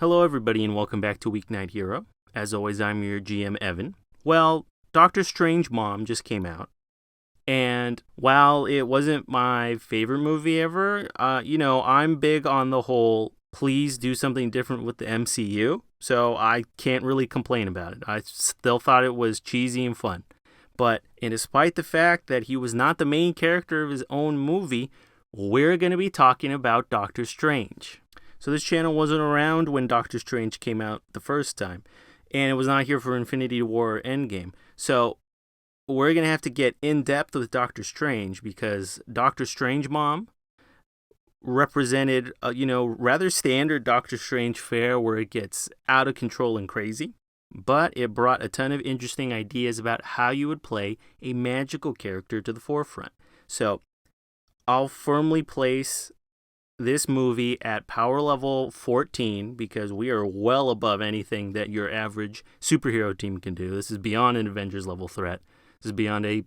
Hello, everybody, and welcome back to Weeknight Hero. As always, I'm your GM, Evan. Well, Doctor Strange Mom just came out, and while it wasn't my favorite movie ever, I'm big on the whole please do something different with the MCU, so I can't really complain about it. I still thought it was cheesy and fun. And despite the fact that he was not the main character of his own movie, we're going to be talking about Doctor Strange. So this channel wasn't around when Doctor Strange came out the first time, and it was not here for Infinity War or Endgame. So we're going to have to get in depth with Doctor Strange because Doctor Strange Mom represented, rather standard Doctor Strange fare where it gets out of control and crazy. But it brought a ton of interesting ideas about how you would play a magical character to the forefront. So I'll firmly place this movie at power level 14 because we are well above anything that your average superhero team can do. This is beyond an Avengers level threat. This is beyond a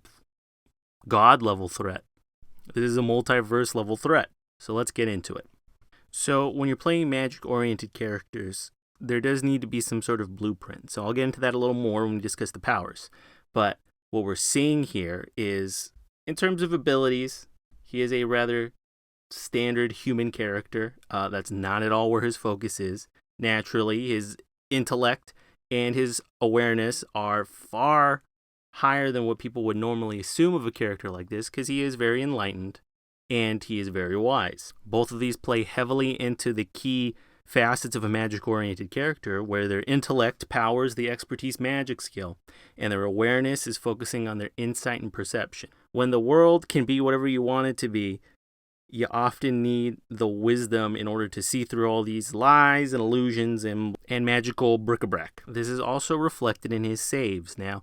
God level threat. This is a multiverse level threat. So let's get into it. So when you're playing magic-oriented characters, there does need to be some sort of blueprint. So I'll get into that a little more when we discuss the powers. But what we're seeing here is, in terms of abilities, he is a rather standard human character. That's not at all where his focus is. Naturally, his intellect and his awareness are far higher than what people would normally assume of a character like this because he is very enlightened and he is very wise. Both of these play heavily into the key facets of a magic-oriented character where their intellect powers the expertise magic skill and their awareness is focusing on their insight and perception. When the world can be whatever you want it to be, you often need the wisdom in order to see through all these lies and illusions and magical bric-a-brac. This is also reflected in his saves. Now,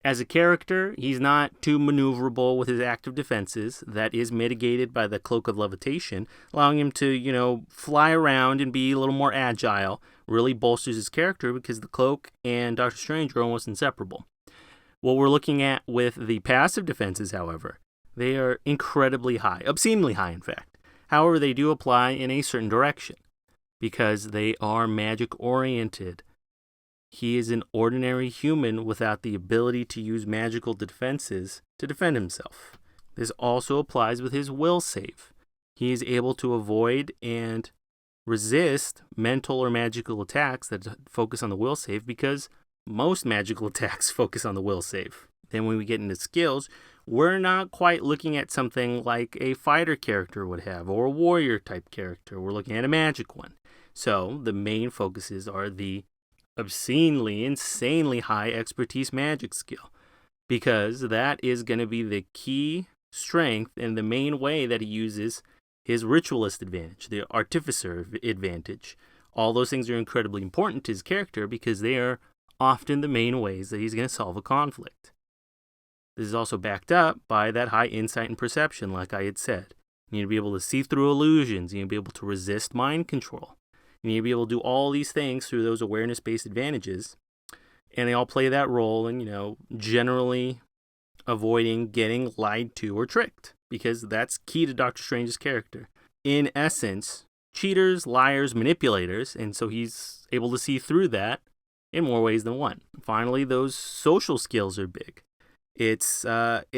as a character, he's not too maneuverable with his active defenses. That is mitigated by the Cloak of Levitation, allowing him to, fly around and be a little more agile. Really bolsters his character because the Cloak and Doctor Strange are almost inseparable. What we're looking at with the passive defenses, however, they are incredibly high, obscenely high, in fact. However, they do apply in a certain direction because they are magic-oriented. He is an ordinary human without the ability to use magical defenses to defend himself. This also applies with his will save. He is able to avoid and resist mental or magical attacks that focus on the will save because most magical attacks focus on the will save. Then when we get into skills, we're not quite looking at something like a fighter character would have or a warrior type character. We're looking at a magic one. So the main focuses are the obscenely, insanely high expertise magic skill because that is going to be the key strength and the main way that he uses his ritualist advantage, the artificer advantage. All those things are incredibly important to his character because they are often the main ways that he's going to solve a conflict. This is also backed up by that high insight and perception, like I had said. You need to be able to see through illusions. You need to be able to resist mind control. You need to be able to do all these things through those awareness-based advantages. And they all play that role in, generally avoiding getting lied to or tricked. Because that's key to Doctor Strange's character. In essence, cheaters, liars, manipulators. And so he's able to see through that in more ways than one. Finally, those social skills are big. It's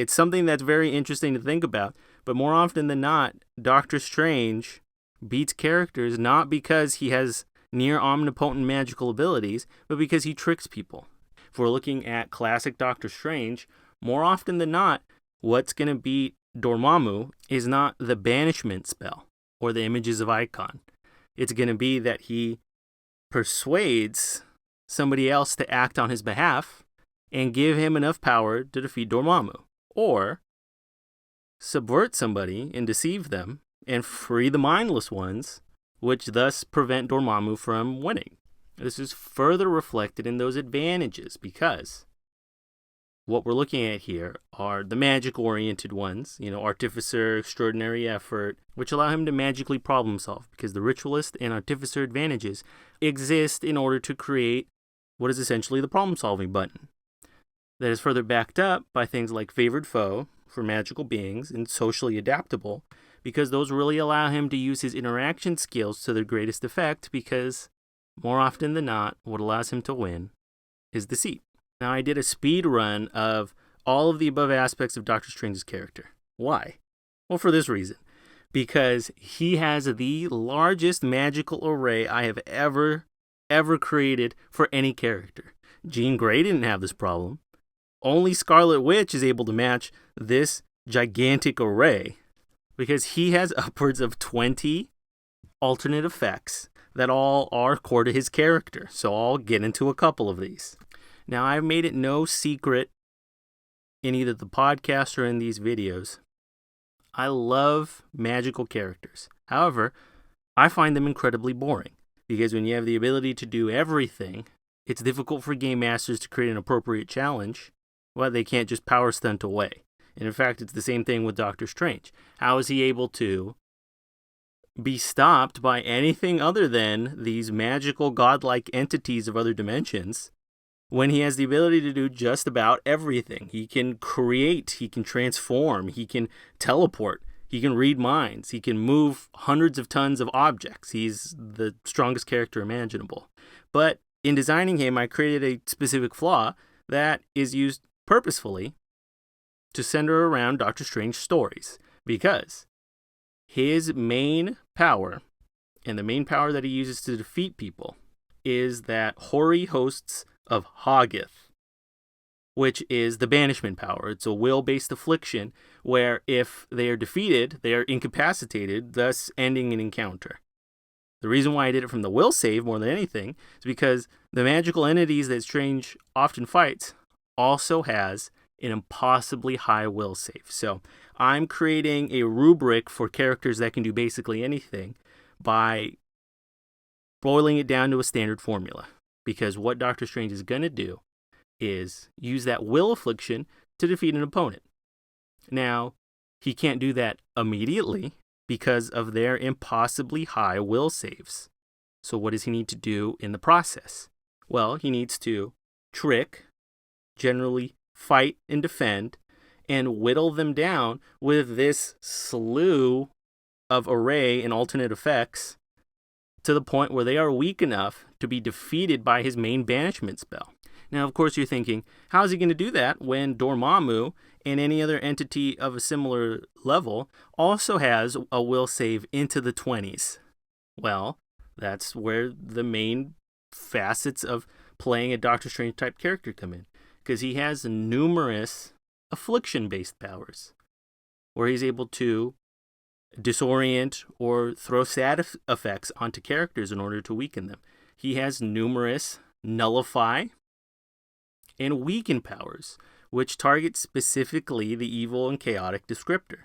something that's very interesting to think about. But more often than not, Doctor Strange beats characters not because he has near omnipotent magical abilities, but because he tricks people. If we're looking at classic Doctor Strange, more often than not, what's going to beat Dormammu is not the banishment spell or the images of Icon. It's going to be that he persuades somebody else to act on his behalf and give him enough power to defeat Dormammu, or subvert somebody and deceive them and free the mindless ones, which thus prevent Dormammu from winning. This is further reflected in those advantages because what we're looking at here are the magic-oriented ones, Artificer, Extraordinary Effort, which allow him to magically problem solve because the Ritualist and Artificer advantages exist in order to create what is essentially the problem-solving button. That is further backed up by things like Favored Foe for magical beings and Socially Adaptable, because those really allow him to use his interaction skills to their greatest effect because more often than not, what allows him to win is deceit. Now, I did a speed run of all of the above aspects of Doctor Strange's character. Why? Well, for this reason. Because he has the largest magical array I have ever created for any character. Jean Grey didn't have this problem. Only Scarlet Witch is able to match this gigantic array because he has upwards of 20 alternate effects that all are core to his character. So I'll get into a couple of these. Now, I've made it no secret in either the podcast or in these videos. I love magical characters. However, I find them incredibly boring because when you have the ability to do everything, it's difficult for game masters to create an appropriate challenge. Well, they can't just power stunt away. And in fact, it's the same thing with Doctor Strange. How is he able to be stopped by anything other than these magical godlike entities of other dimensions when he has the ability to do just about everything? He can create, he can transform, he can teleport, he can read minds, he can move hundreds of tons of objects. He's the strongest character imaginable. But in designing him, I created a specific flaw that is used purposefully to center around Doctor Strange stories, because his main power, and the main power that he uses to defeat people, is that hoary hosts of Hoggoth, which is the banishment power. It's a will-based affliction where if they are defeated, they are incapacitated, thus ending an encounter. The reason why I did it from the will save more than anything is because the magical entities that Strange often fights also has an impossibly high will save. So I'm creating a rubric for characters that can do basically anything by boiling it down to a standard formula. Because what Doctor Strange is going to do is use that will affliction to defeat an opponent. Now, he can't do that immediately because of their impossibly high will saves. So what does he need to do in the process? Well, he needs to trick, generally fight and defend, and whittle them down with this slew of array and alternate effects to the point where they are weak enough to be defeated by his main banishment spell. Now, of course, you're thinking, how is he going to do that when Dormammu and any other entity of a similar level also has a will save into the 20s? Well, that's where the main facets of playing a Doctor Strange type character come in, because he has numerous affliction-based powers where he's able to disorient or throw sad effects onto characters in order to weaken them. He has numerous nullify and weaken powers, which target specifically the evil and chaotic descriptor,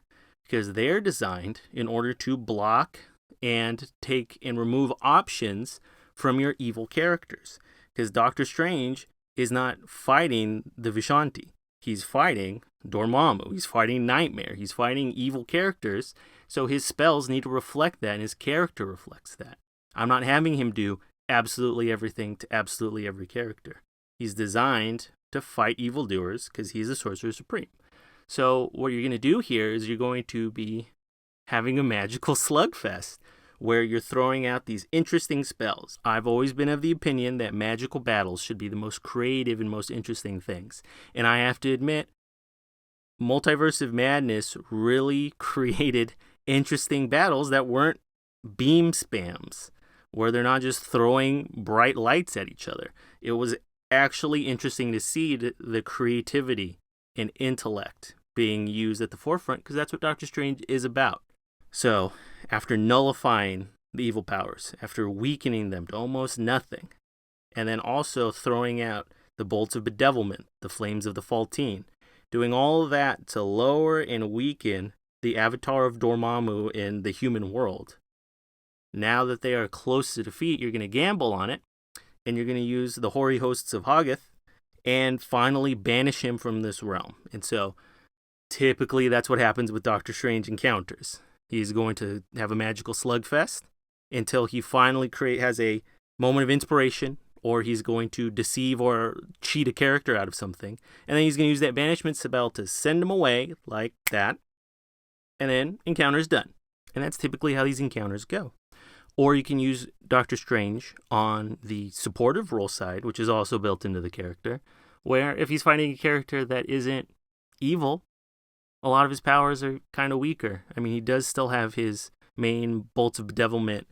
because they're designed in order to block and take and remove options from your evil characters. Because Doctor Strange is not fighting the Vishanti. He's fighting Dormammu. He's fighting Nightmare. He's fighting evil characters. So his spells need to reflect that, and his character reflects that. I'm not having him do absolutely everything to absolutely every character. He's designed to fight evildoers because he's the Sorcerer Supreme. So what you're going to do here is you're going to be having a magical slugfest where you're throwing out these interesting spells. I've always been of the opinion that magical battles should be the most creative and most interesting things. And I have to admit, Multiverse of Madness really created interesting battles that weren't beam spams, where they're not just throwing bright lights at each other. It was actually interesting to see the creativity and intellect being used at the forefront, because that's what Doctor Strange is about. So, after nullifying the evil powers, after weakening them to almost nothing, and then also throwing out the bolts of bedevilment, the flames of the Faltine, doing all of that to lower and weaken the avatar of Dormammu in the human world. Now that they are close to defeat, you're going to gamble on it, and you're going to use the hoary hosts of Hoggoth and finally banish him from this realm. And so, typically, that's what happens with Doctor Strange encounters. He's going to have a magical slugfest until he finally has a moment of inspiration, or he's going to deceive or cheat a character out of something. And then he's going to use that banishment spell to send him away like that. And then encounter's done. And that's typically how these encounters go. Or you can use Doctor Strange on the supportive role side, which is also built into the character, where if he's fighting a character that isn't evil, a lot of his powers are kind of weaker. I mean, he does still have his main Bolts of Bedevilment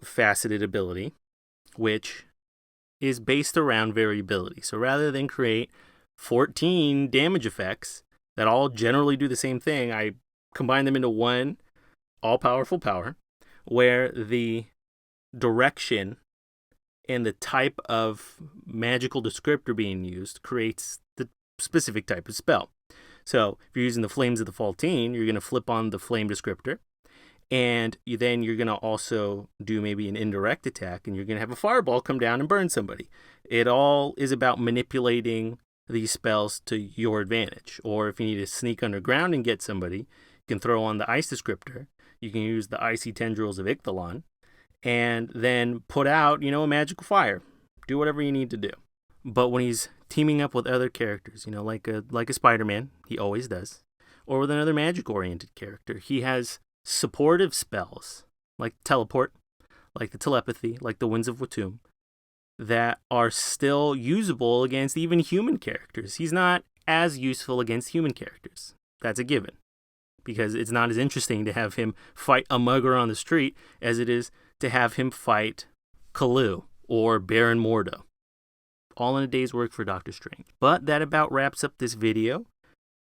faceted ability, which is based around variability. So rather than create 14 damage effects that all generally do the same thing, I combine them into one all-powerful power, where the direction and the type of magical descriptor being used creates the specific type of spell. So if you're using the Flames of the Faltine, you're going to flip on the flame descriptor, and then you're going to also do maybe an indirect attack, and you're going to have a fireball come down and burn somebody. It all is about manipulating these spells to your advantage. Or if you need to sneak underground and get somebody, you can throw on the ice descriptor. You can use the icy tendrils of Icthalon, and then put out, a magical fire. Do whatever you need to do. But when he's teaming up with other characters, like a Spider-Man, he always does, or with another magic-oriented character, he has supportive spells, like teleport, like the telepathy, like the Winds of Watum, that are still usable against even human characters. He's not as useful against human characters. That's a given, because it's not as interesting to have him fight a mugger on the street as it is to have him fight Kalu or Baron Mordo. All in a day's work for Doctor Strange. But that about wraps up this video.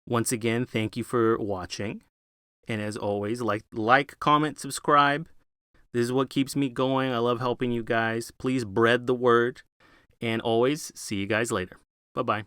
Once again, thank you for watching. And as always, like, comment, subscribe. This is what keeps me going. I love helping you guys. Please spread the word. And always, see you guys later. Bye-bye.